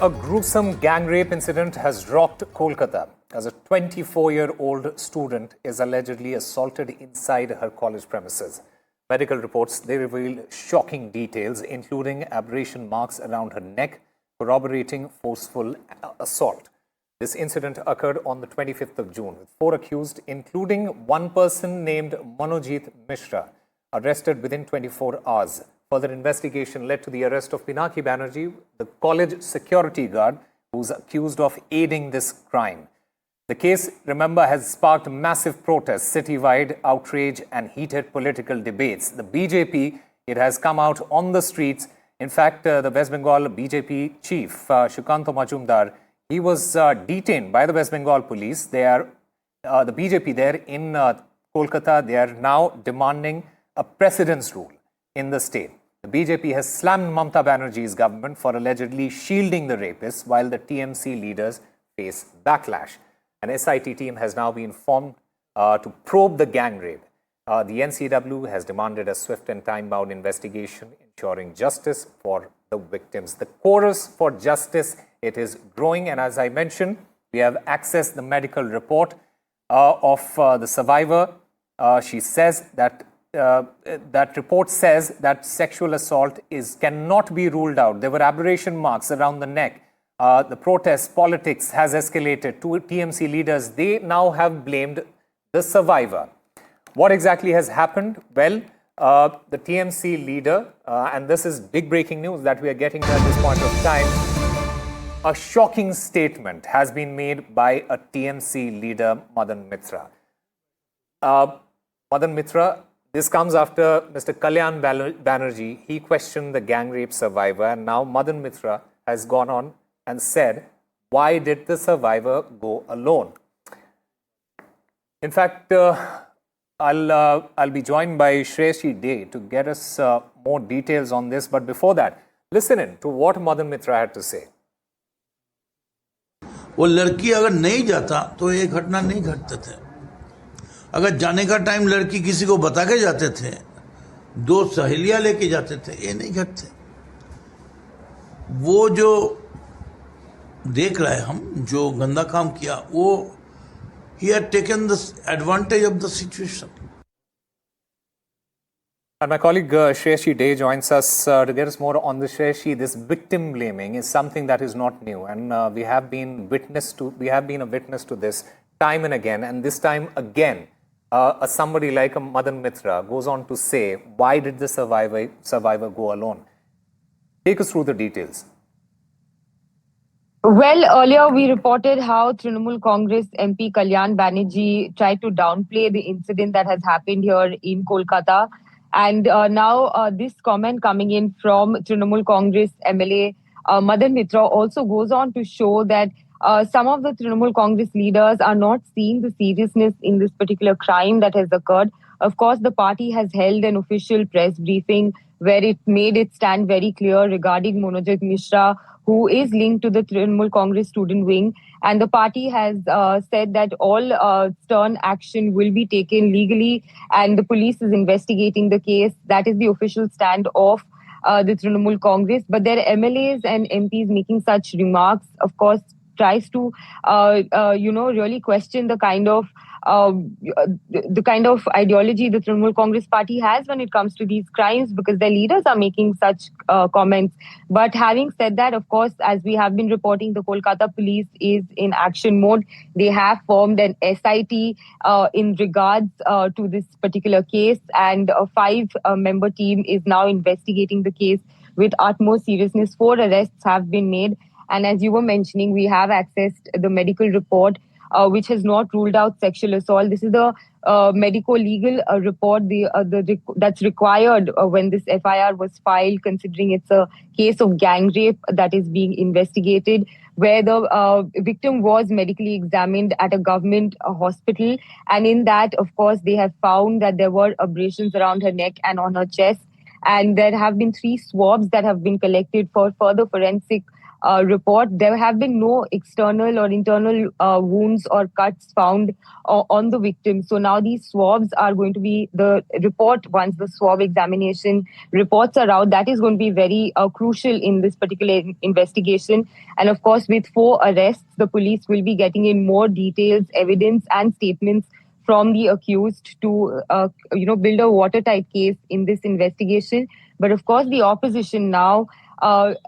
A gruesome gang rape incident has rocked Kolkata as a 24-year-old student is allegedly assaulted inside her college premises. Medical reports, they reveal shocking details, including abrasion marks around her neck, corroborating forceful assault. This incident occurred on the 25th of June, with 4 accused, including one person named Manojit Mishra, arrested within 24 hours. Further investigation led to the arrest of Pinaki Banerjee, the college security guard, who's accused of aiding this crime. The case, remember, has sparked massive protests, citywide outrage and heated political debates. The BJP, it has come out on the streets. In fact, the West Bengal BJP chief, Shukanto Majumdar, he was detained by the West Bengal police. They are, the BJP there in Kolkata, they are now demanding a precedence rule in the state. The BJP has slammed Mamata Banerjee's government for allegedly shielding the rapists, while the TMC leaders face backlash. An SIT team has now been formed to probe the gang rape. The NCW has demanded a swift and time-bound investigation, ensuring justice for the victims. The chorus for justice, it is growing, and as I mentioned, we have accessed the medical report of the survivor. She says that that report says that sexual assault cannot be ruled out. There were abrasion marks around the neck. The protest politics has escalated. Two TMC leaders, they now have blamed the survivor. What exactly has happened? Well, the TMC leader, and this is big breaking news that we are getting at this point of time, a shocking statement has been made by a TMC leader, Madan Mitra. Madan Mitra, this comes after Mr. Kalyan Banerjee, he questioned the gang rape survivor, and now Madan Mitra has gone on and said, why did the survivor go alone? In fact, I'll be joined by Shreyashi Day to get us more details on this. But before that, listen in to what Madan Mitra had to say. वो लड़की अगर नहीं जाता तो ये घटना नहीं घटते थे. अगर जाने का टाइम लड़की किसी को बता के जाते थे, दो सहेलियां लेके जाते थे, ये नहीं घटते. वो जो देख रहे हैं हम, जो गंदा काम किया, वो he had taken this advantage of the situation. And my colleague Shreyashi Day joins us to get us more on this. Shreyashi, this victim blaming is something that is not new, and we have been a witness to this time and again. And this time again, somebody like a Madan Mitra goes on to say, why did the survivor go alone? Take us through the details. Well, earlier we reported how Trinamool Congress MP Kalyan Banerjee tried to downplay the incident that has happened here in Kolkata. And now this comment coming in from Trinamool Congress MLA Madan Mitra also goes on to show that some of the Trinamool Congress leaders are not seeing the seriousness in this particular crime that has occurred. Of course, the party has held an official press briefing where it made its stand very clear regarding Manojit Mishra, who is linked to the Trinamool Congress student wing. And the party has said that all stern action will be taken legally, and the police is investigating the case. That is the official stand of the Trinamool Congress. But their MLAs and MPs making such remarks, of course, tries to, really question the kind of ideology the Trinamool Congress party has when it comes to these crimes, because their leaders are making such comments. But having said that, of course, as we have been reporting, the Kolkata police is in action mode. They have formed an SIT in regards to this particular case, and a 5-member team is now investigating the case with utmost seriousness. 4 arrests have been made. And as you were mentioning, we have accessed the medical report, which has not ruled out sexual assault. This is the medico-legal report that's required when this FIR was filed, considering it's a case of gang rape that is being investigated, where the victim was medically examined at a government hospital. And in that, of course, they have found that there were abrasions around her neck and on her chest. And there have been 3 swabs that have been collected for further forensic report, there have been no external or internal wounds or cuts found on the victim. So now these swabs are going to be the report. Once the swab examination reports are out, that is going to be very crucial in this particular investigation. And of course, with 4 arrests, the police will be getting in more details, evidence, and statements from the accused to build a watertight case in this investigation. But of course, the opposition now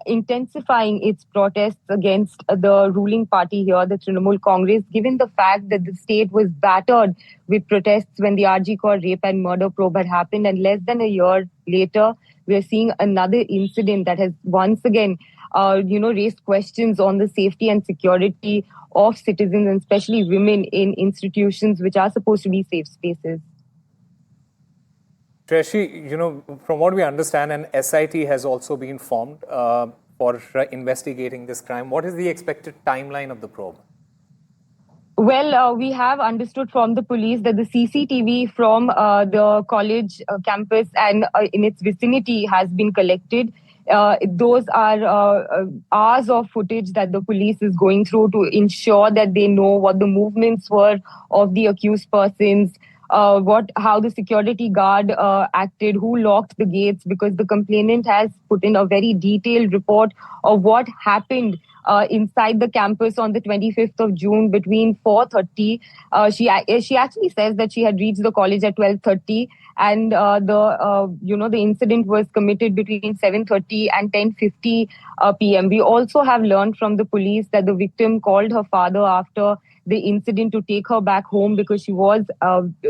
intensifying its protests against the ruling party here, the Trinamool Congress, given the fact that the state was battered with protests when the RG Kaur rape and murder probe had happened. And less than a year later, we are seeing another incident that has once again raised questions on the safety and security of citizens, and especially women in institutions which are supposed to be safe spaces. Shreyashi, from what we understand, an SIT has also been formed for investigating this crime. What is the expected timeline of the probe? Well, we have understood from the police that the CCTV from the college campus and in its vicinity has been collected. Those are hours of footage that the police is going through to ensure that they know what the movements were of the accused persons, how the security guard acted, who locked the gates, because the complainant has put in a very detailed report of what happened inside the campus on the 25th of June between 4:30. She actually says that she had reached the college at 12:30, and the incident was committed between 7:30 and 10:50 p.m. We also have learned from the police that the victim called her father after the incident to take her back home because she was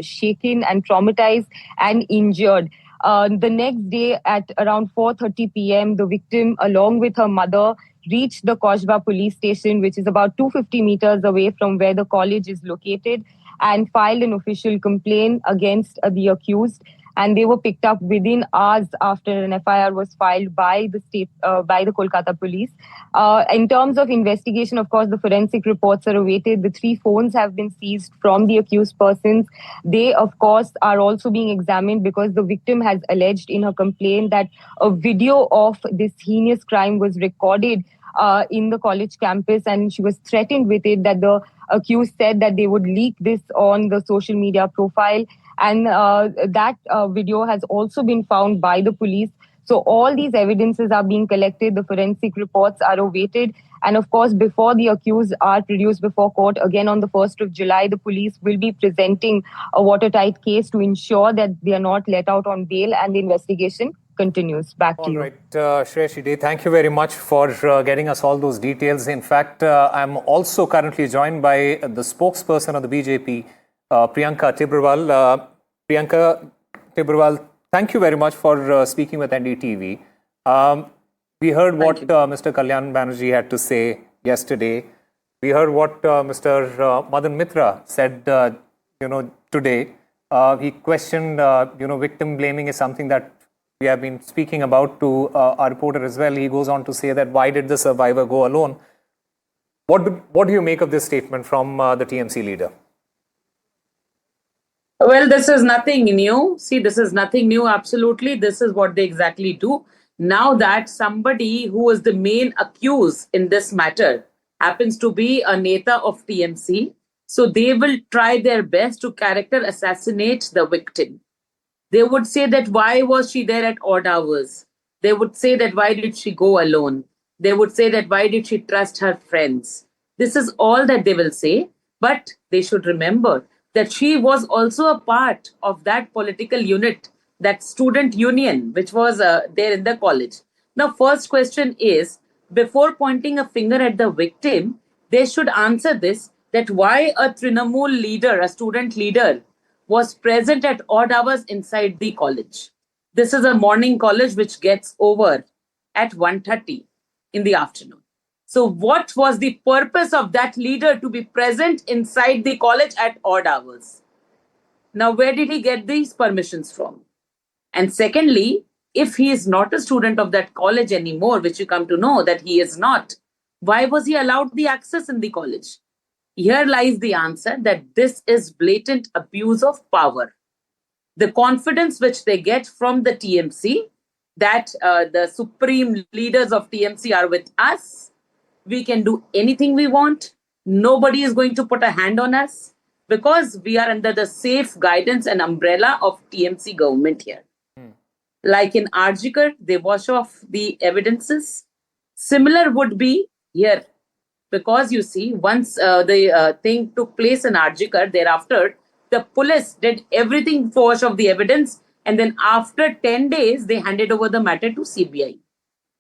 shaken and traumatized and injured. The next day at around 4:30 p.m., the victim, along with her mother, reached the Koshba police station, which is about 250 meters away from where the college is located, and filed an official complaint against the accused. And they were picked up within hours after an FIR was filed by the Kolkata police. In terms of investigation, of course, the forensic reports are awaited. The 3 phones have been seized from the accused persons. They, of course, are also being examined because the victim has alleged in her complaint that a video of this heinous crime was recorded in the college campus, and she was threatened with it, that the accused said that they would leak this on the social media profile. And that video has also been found by the police. So all these evidences are being collected. The forensic reports are awaited. And of course, before the accused are produced before court, again on the 1st of July, the police will be presenting a watertight case to ensure that they are not let out on bail, and the investigation continues. Back to you. All right, Shreyashi, thank you very much for getting us all those details. In fact, I'm also currently joined by the spokesperson of the BJP, Priyanka Tibrewal. Priyanka Tibrewal, thank you very much for speaking with NDTV. We heard what Mr. Kalyan Banerjee had to say yesterday. We heard what Mr. Madan Mitra said, today. He questioned, victim blaming is something that we have been speaking about to our reporter as well. He goes on to say that why did the survivor go alone? What do you make of this statement from the TMC leader? Well, this is nothing new. See, this is nothing new. Absolutely. This is what they exactly do. Now that somebody who is the main accused in this matter happens to be a Neta of TMC, so they will try their best to character assassinate the victim. They would say that why was she there at odd hours? They would say that why did she go alone? They would say that why did she trust her friends? This is all that they will say. But they should remember that she was also a part of that political unit, that student union, which was there in the college. Now, first question is, before pointing a finger at the victim, they should answer this, that why a Trinamool leader, a student leader, was present at odd hours inside the college. This is a morning college which gets over at 1:30 in the afternoon. So what was the purpose of that leader to be present inside the college at odd hours? Now, where did he get these permissions from? And secondly, if he is not a student of that college anymore, which you come to know that he is not, why was he allowed the access in the college? Here lies the answer, that this is blatant abuse of power. The confidence which they get from the TMC, that the supreme leaders of TMC are with us, We can do anything we want. Nobody is going to put a hand on us because we are under the safe guidance and umbrella of TMC government here. Like in Arjikar, they wash off the evidences. Similar would be here. Because you see, once the thing took place in Arjikar, thereafter, the police did everything to wash off the evidence. And then after 10 days, they handed over the matter to CBI.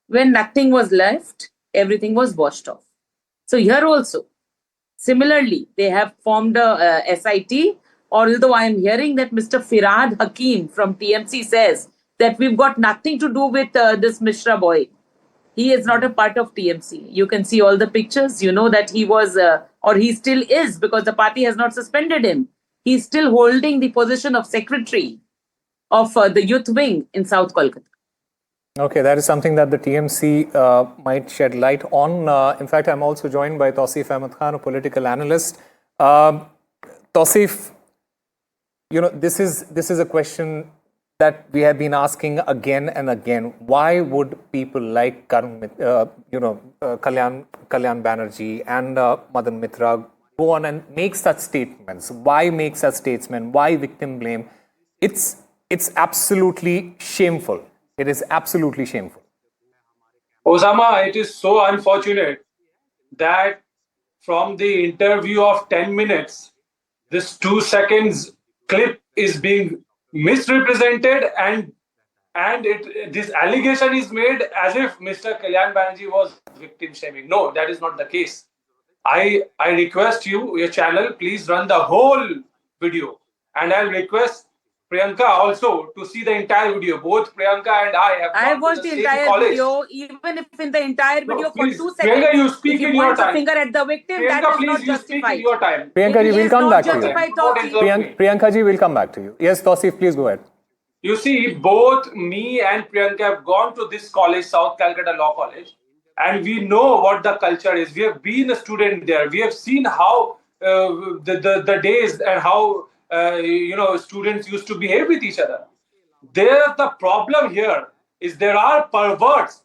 When nothing was left, everything was washed off. So here also, similarly, they have formed a SIT, although I am hearing that Mr. Firad Hakim from TMC says that we've got nothing to do with this Mishra boy. He is not a part of TMC. You can see all the pictures. You know that he was, or he still is, because the party has not suspended him. He's still holding the position of secretary of the youth wing in South Kolkata. Okay, that is something that the TMC might shed light on. In fact, I'm also joined by Tausif Ahmed Khan, a political analyst. Tausif, this is a question that we have been asking again and again. Why would people like Kalyan Banerjee and Madan Mitra go on and make such statements? Why make such statements? Why victim blame? It's absolutely shameful. It is absolutely shameful. Osama, it is so unfortunate that from the interview of 10 minutes, this 2 seconds clip is being misrepresented and this allegation is made as if Mr. Kalyan Banerjee was victim shaming. No, that is not the case. I request you, your channel, please run the whole video, and I'll request Priyanka also to see the entire video. Both Priyanka and I have watched the entire video, even if in the entire video for 2 seconds. Priyanka, you speak if you in your point the time. finger at the victim, Priyanka, that is please, not you justified. speak in your time. Priyanka ji, It we'll is come not back to you. justified, Tausif. Priyanka ji, we'll come back to you. Yes, Tausif, please go ahead. You see, both me and Priyanka have gone to this college, South Calcutta Law College, and we know what the culture is. We have been a student there. We have seen how the days and how students used to behave with each other. The problem here is there are perverts.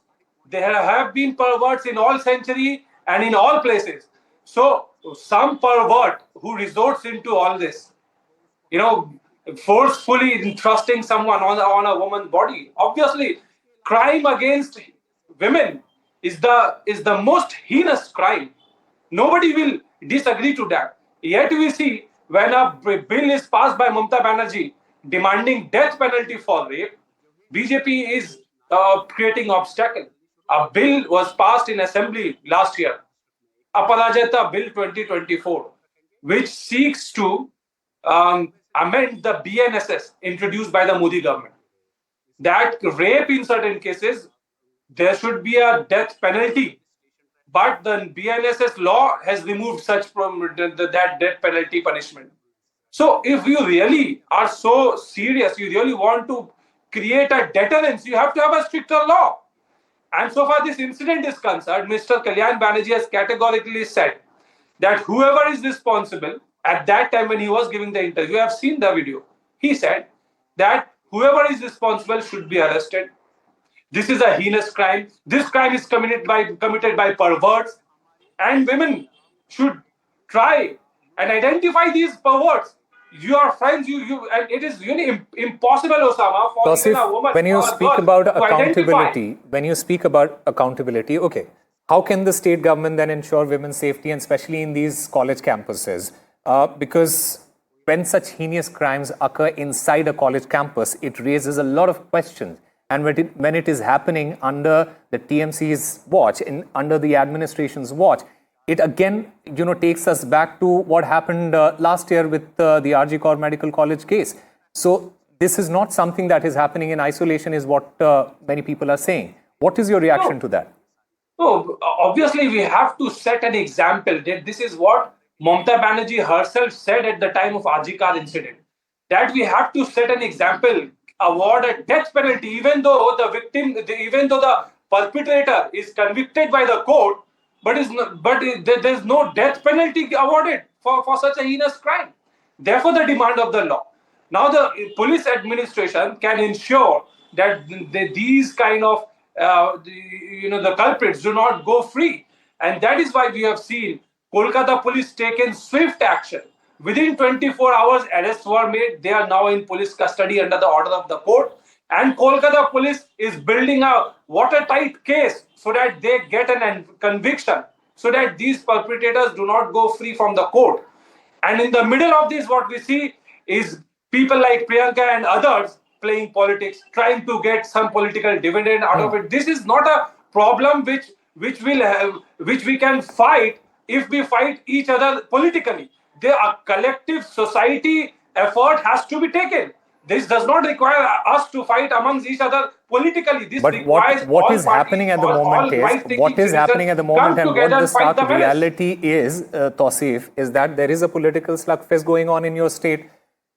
There have been perverts in all century and in all places. So some pervert who resorts into all this, forcefully entrusting someone on a woman's body. Obviously, crime against women is the most heinous crime. Nobody will disagree to that. Yet we see when a bill is passed by Mamata Banerjee demanding death penalty for rape, BJP is creating obstacle. A bill was passed in assembly last year, Aparajata Bill 2024, which seeks to amend the BNSS introduced by the Modi government. That rape in certain cases, there should be a death penalty. But the BNSS law has removed such from that death penalty punishment. So if you really are so serious, you really want to create a deterrence, you have to have a stricter law. And so far this incident is concerned, Mr. Kalyan Banerjee has categorically said that whoever is responsible at that time when he was giving the interview, I have seen the video, he said that whoever is responsible should be arrested. This is a heinous crime. This crime is committed by perverts, and women should try and identify these perverts. Your friends, and it is really impossible, Osama, for even a woman. When you speak about accountability, okay, how can the state government then ensure women's safety, and especially in these college campuses? Because when such heinous crimes occur inside a college campus, it raises a lot of questions. And when it is happening under the TMC's watch, under the administration's watch, it again, takes us back to what happened last year with the RG Kaur Medical College case. So this is not something that is happening in isolation, is what many people are saying. What is your reaction to that? No, obviously we have to set an example. This is what Mamata Banerjee herself said at the time of RG Kaur incident. That we have to set an example, award a death penalty, even though the perpetrator is convicted by the court, but there's no death penalty awarded for such a heinous crime. Therefore, the demand of the law. Now, the police administration can ensure that these kind of the culprits do not go free. And that is why we have seen Kolkata police taken swift action. Within 24 hours, arrests were made. They are now in police custody under the order of the court. And Kolkata police is building a watertight case so that they get an conviction, so that these perpetrators do not go free from the court. And in the middle of this, what we see is people like Priyanka and others playing politics, trying to get some political dividend out of it. This is not a problem which we can fight if we fight each other politically. A collective society effort has to be taken. This does not require us to fight amongst each other politically. This But requires what all is parties, happening at the all moment is right-thinking what is happening at the citizens moment come and together what the and fight stark the menace. reality is, Tausif, is that there is a political slugfest going on in your state.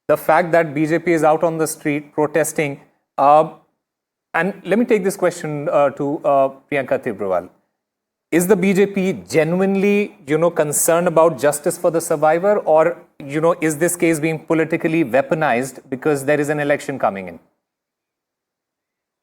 The fact that BJP is out on the street protesting, and let me take this question to Priyanka Tibrewal. Is the BJP genuinely, concerned about justice for the survivor, or, is this case being politically weaponized because there is an election coming in?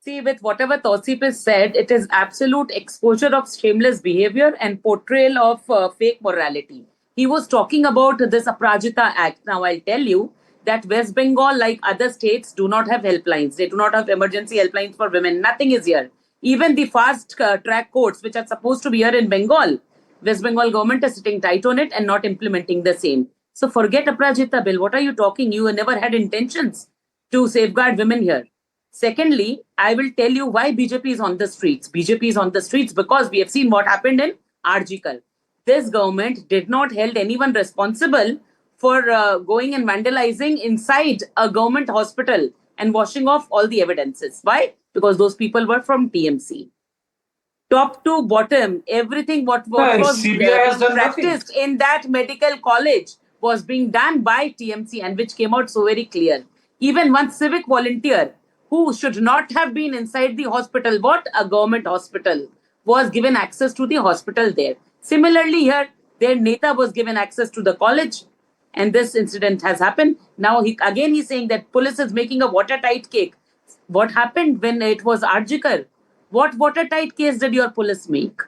See, with whatever Tausif has said, it is absolute exposure of shameless behavior and portrayal of fake morality. He was talking about this Aprajita Act. Now, I'll tell you that West Bengal, like other states, do not have helplines. They do not have emergency helplines for women. Nothing is here. Even the fast track courts, which are supposed to be here in Bengal, West Bengal government is sitting tight on it and not implementing the same. So forget Aprajita bill. What are you talking? You never had intentions to safeguard women here. Secondly, I will tell you why BJP is on the streets. BJP is on the streets because we have seen what happened in Arjikal. This government did not hold anyone responsible for going and vandalizing inside a government hospital and washing off all the evidences. Why? Because those people were from TMC. Top to bottom, everything what was CBI has done practiced in that medical college was being done by TMC, and which came out so very clear. Even one civic volunteer who should not have been inside the hospital, what a government hospital, was given access to the hospital there. Similarly here, their Neta was given access to the college, and this incident has happened. Now he's saying that police is making a watertight cake. What happened when it was Arjikar? What watertight case did your police make?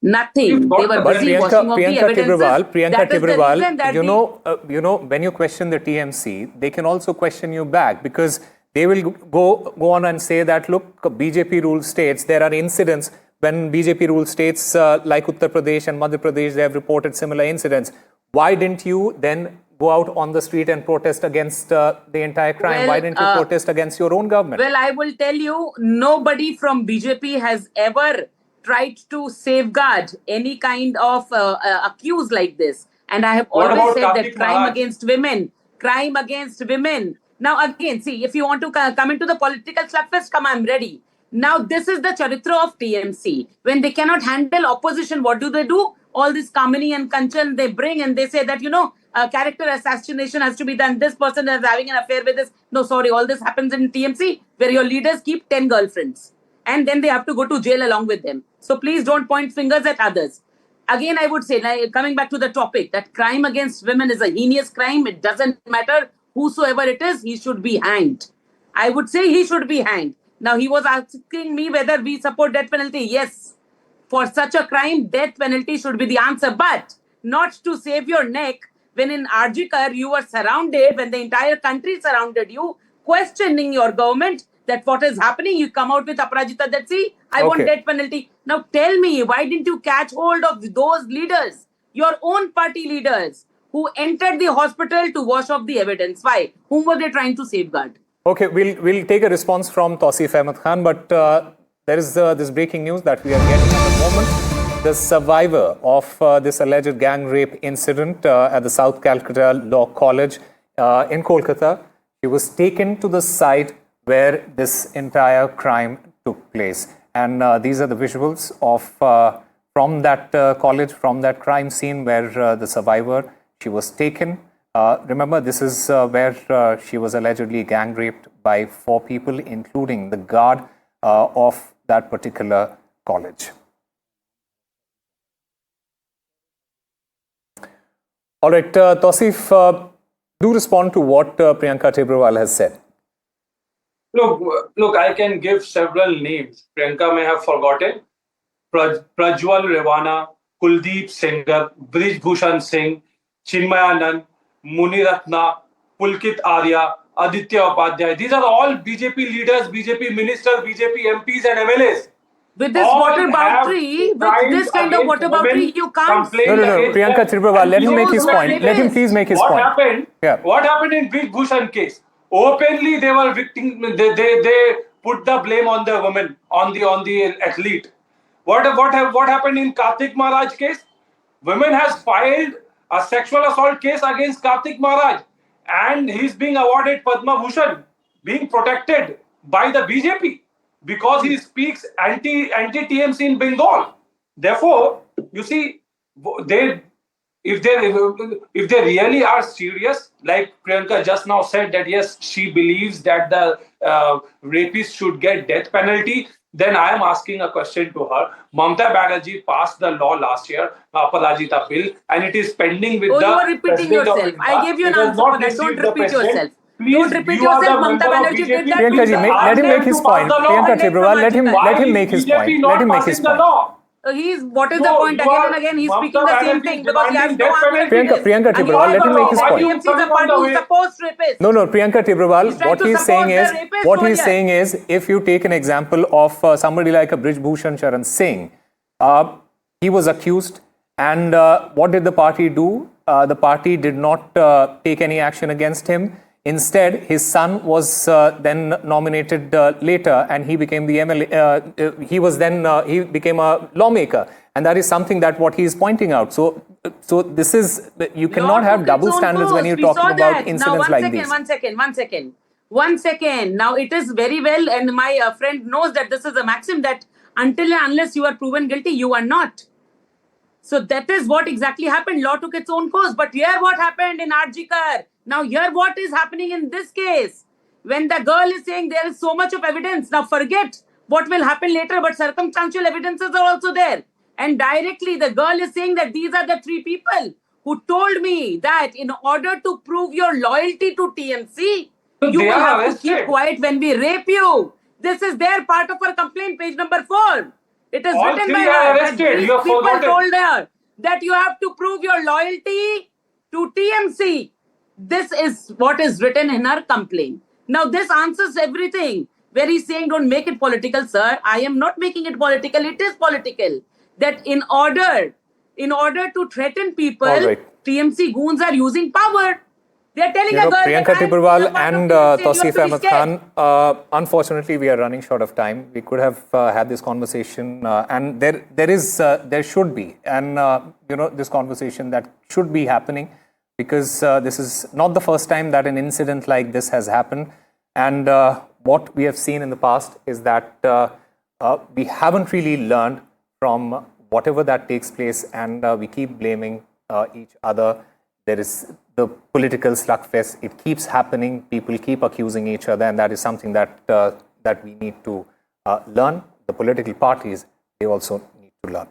Nothing. They were busy washing off the evidences. Priyanka Tibrewal, when you question the TMC, they can also question you back, because they will go on and say that, look, BJP ruled states, there are incidents when BJP ruled states like Uttar Pradesh and Madhya Pradesh, they have reported similar incidents. Why didn't you then go out on the street and protest against the entire crime? Well, why didn't you protest against your own government? Well, I will tell you, nobody from BJP has ever tried to safeguard any kind of accuse like this. And I have always said that crime against women. Now, again, see, if you want to come into the political slugfest, come, I'm ready. Now, this is the charitra of TMC. When they cannot handle opposition, what do? All this Kamini and Kanchan they bring, and they say that, character assassination has to be done. This person is having an affair with this. No, sorry, all this happens in TMC, where your leaders keep 10 girlfriends. And then they have to go to jail along with them. So please don't point fingers at others. Again, I would say, coming back to the topic, that crime against women is a heinous crime. It doesn't matter whosoever it is, he should be hanged. I would say he should be hanged. Now, he was asking me whether we support death penalty. Yes, for such a crime, death penalty should be the answer, but not to save your neck when in Arjikar you were surrounded, when the entire country surrounded you, questioning your government that what is happening. You come out with Aprajita that, see, I want death penalty. Now tell me, why didn't you catch hold of those leaders, your own party leaders, who entered the hospital to wash off the evidence? Why? Whom were they trying to safeguard? Okay, we'll take a response from Tausif Ahmed Khan, but there is this breaking news that we are getting at the moment. The survivor of this alleged gang rape incident at the South Calcutta Law College in Kolkata, she was taken to the site where this entire crime took place. And these are the visuals of from that college, from that crime scene where the survivor, she was taken. Remember, this is where she was allegedly gang raped by 4 people, including the guard of that particular college. All right, Tausif, do respond to what Priyanka Tibrewal has said. Look, I can give several names. Priyanka may have forgotten. Prajwal Rewana, Kuldeep Sengar, Brij Bhushan Singh, Chinmayanand, Muniratna, Pulkit Arya, Aditya Upadhyay. These are all BJP leaders, BJP ministers, BJP MPs and MLAs. With this All water have boundary, with this kind of crimes water against boundary, women, you can't. complained No. against Priyanka them. Tribrewal, And let him make his those point. were Let him rapists. please make his what point. happened? Yeah. What happened in Brij Bhushan case? Openly, they were victim. They put the blame on the woman, on the athlete. What happened in Kartik Maharaj case? Women has filed a sexual assault case against Kartik Maharaj, and he's being awarded Padma Bhushan, being protected by the BJP because he speaks anti TMC in Bengal. Therefore, you see, they if they really are serious, like Priyanka just now said that yes, she believes that the rapist should get death penalty, then I am asking a question to her. Mamata Banerjee passed the law last year, Aparajita bill, and it is pending with Oh, the you are repeating President of yourself. India. I gave you an It has answer not for that. Don't received the repeat President. yourself. Please, Don't repeat you are yourself. the Mamata member of Banerjee did BJP. that. Priyanka Please ji, ask let him them make his to pass point. the law. Priyanka Mandate Tribrewal, from let him Arjun. make his BJP point. not Let him make his passing the point. law? What is the So point? you Again are and again, he's Mamata speaking the same Banerjee thing because he has demanding no death answer to penalty. this. Priyanka And he Tribrewal, wants let to him make say his that point. you TMC is turn a it on party the who way? supports rapists. No, Priyanka Tribrewal, He's trying what to he's support saying the is, rapist what over he's here. saying is, if you take an example of somebody like a Brij Bhushan Sharan Singh, he was accused, and what did the party do? The party did not take any action against him. Instead, his son was then nominated later, and he became the MLA. He became a lawmaker, and that is something that what he is pointing out. So this is, you cannot have double standards when you're talking about incidents like these. One second. Now, it is very well, and my friend knows that this is a maxim that until and unless you are proven guilty, you are not. So that is what exactly happened. Law took its own course. But here what happened in Arjikar. Now here what is happening in this case. When the girl is saying there is so much of evidence. Now forget what will happen later. But circumstantial evidences are also there. And directly the girl is saying that these are the three people who told me that in order to prove your loyalty to TMC, you They will are have to keep arrested. quiet when we rape you. This is their part of our complaint, page number 4. It is All written by three are her that arrested. these You have people forgotten. told her that you have to prove your loyalty to TMC. This is what is written in her complaint. Now, this answers everything. Where he's saying, don't make it political, sir. I am not making it political. It is political. That in order to threaten people, All right. TMC goons are using power. They are telling a girl Priyanka that I am Tribrewal part of and TMC, you have Tausif to be Ahmed scared. Khan, unfortunately, we are running short of time. We could have had this conversation, and there should be, and this conversation that should be happening, because this is not the first time that an incident like this has happened. And what we have seen in the past is that we haven't really learned from whatever that takes place, and we keep blaming each other. There is the political slugfest. It keeps happening. People keep accusing each other, and that is something that we need to learn. The political parties, they also need to learn.